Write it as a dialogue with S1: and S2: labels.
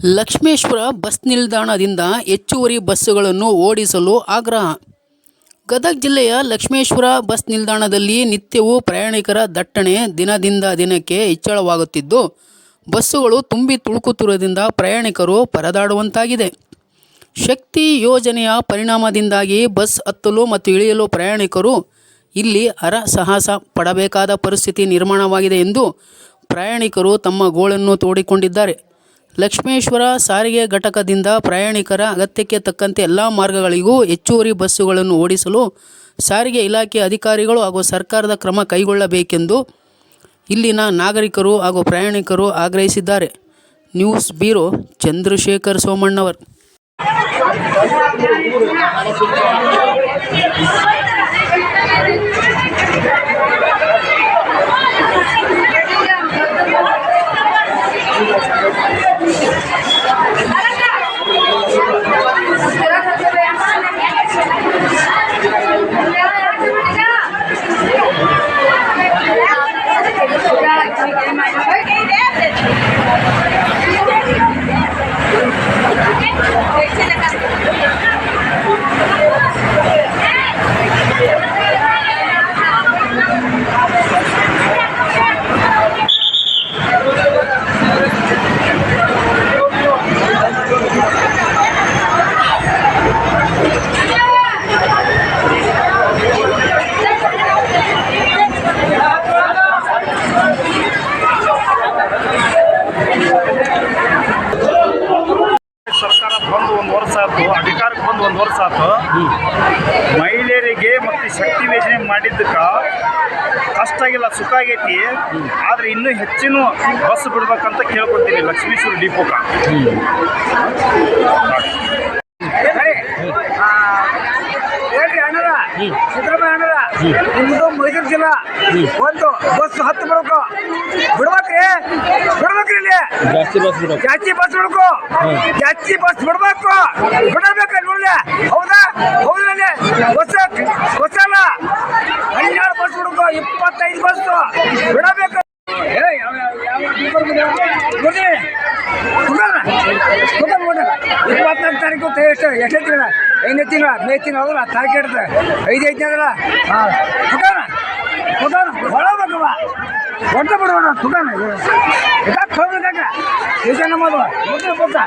S1: Lakshmeshwar bus ನಿಲ್ದಾಣದಿಂದ ಹೆಚ್ಚುವರಿ ಬಸ್ಸುಗಳನ್ನು ಓಡಿಸಲು ಆಗ್ರಹ. ಗದಗ ಜಿಲ್ಲೆಯ ಲಕ್ಷ್ಮೇಶ್ವರ ಬಸ್ ನಿಲ್ದಾಣದಲ್ಲಿ ನಿತ್ಯವೂ ಪ್ರಯಾಣಿಕರ ದಟ್ಟಣೆ ದಿನದಿಂದ ದಿನಕ್ಕೆ ಹೆಚ್ಚಳವಾಗುತ್ತಿದ್ದು, ಬಸ್ಸುಗಳು ತುಂಬಿ ತುಳುಕುತ್ತಿರುವುದರಿಂದ ಪ್ರಯಾಣಿಕರು ಪರದಾಡುವಂತಾಗಿದೆ. ಶಕ್ತಿ ಯೋಜನೆಯ ಪರಿಣಾಮದಿಂದಾಗಿ ಬಸ್ ಹತ್ತಲು ಮತ್ತು ಇಳಿಯಲು ಪ್ರಯಾಣಿಕರು ಇಲ್ಲಿ ಹರಸಾಹಸ ಪಡಬೇಕಾದ ಪರಿಸ್ಥಿತಿ ನಿರ್ಮಾಣವಾಗಿದೆ ಎಂದು ಪ್ರಯಾಣಿಕರು ತಮ್ಮ ಗೋಳನ್ನು ತೋಡಿಕೊಂಡಿದ್ದಾರೆ. ಲಕ್ಷ್ಮೇಶ್ವರ ಸಾರಿಗೆ ಘಟಕದಿಂದ ಪ್ರಯಾಣಿಕರ ಅಗತ್ಯಕ್ಕೆ ತಕ್ಕಂತೆ ಎಲ್ಲ ಮಾರ್ಗಗಳಿಗೂ ಹೆಚ್ಚುವರಿ ಬಸ್ಸುಗಳನ್ನು ಓಡಿಸಲು ಸಾರಿಗೆ ಇಲಾಖೆ ಅಧಿಕಾರಿಗಳು ಹಾಗೂ ಸರ್ಕಾರದ ಕ್ರಮ ಕೈಗೊಳ್ಳಬೇಕೆಂದು ಇಲ್ಲಿನ ನಾಗರಿಕರು ಹಾಗೂ ಪ್ರಯಾಣಿಕರು ಆಗ್ರಹಿಸಿದ್ದಾರೆ. News bureau, Chandrashekhar Somannavar.
S2: ಸರ್ಕಾರ ಬಂದು ಒಂದು ವರ್ಷ ಆಯ್ತು, ಅಧಿಕಾರಕ್ಕೆ ಬಂದು ಒಂದು ವರ್ಷ ಆಯ್ತು. ಮಹಿಳೆಯರಿಗೆ ಮತ್ತು ಶಕ್ತಿ ಯೋಜನೆ ಮಾಡಿದ್ದಕ್ಕೆ ಕಷ್ಟ ಆಗಿಲ್ಲ, ಸುಖ ಆಗೈತಿ. ಆದರೆ ಇನ್ನೂ ಹೆಚ್ಚಿನ ಬಸ್ ಬಿಡ್ಬೇಕಂತ ಕೇಳ್ಕೊತೀನಿ ಲಕ್ಷ್ಮೇಶ್ವರ ಡಿಪೋಕ. ಹೇಳ್ರಿ ಅಣ್ಣರ, ಸಿದ್ದರಾಮಯ್ಯ ಅಣ್ಣರ, ನಿಮ್ಮದು ಮೈಸೂರು ಜಿಲ್ಲಾ ಒಂದು ಬಸ್ ಹತ್ತು ಬಿಡ್ಬೇಕ್ರಿ ಇಲ್ಲಿ ಜಾಸ್ತಿ ಬಸ್ ಬಿಡ್ಬೇಕು, ಜಾಸ್ತಿ ಬಸ್ ಬಿಡ್ಬೇಕು ನೋಡ್ಲಿ. ಹೌದಾ ಬಸ್ ಅಲ್ಲ, 12 ಬಸ್ ಬಿಡ್ಬೇಕು, 25 ಬಸ್ ಬಿಡಬೇಕು. 24 ತಾರೀಕು ಎಷ್ಟೇ ತಿಂಗಳ, 5ನೇ ತಿಂಗಳ, ಮೇ ತಿಂಗಳ ಹೌದಲ್ಲ, ತಾರೀಕು ಇಡ್ತದೆ 5 ತಿಂಗಳ. ಹೊಳಬೇಕವ ಹೊಟ್ಟೆ ಬಿಡೋಣ ಸುಖಾನ ಇದಕ್ಕೆ ಹೋಗ್ಬೇಕಾಗ ಈಗ ನಮ್ಮದು ಮೊದಲು ಗೊತ್ತಾ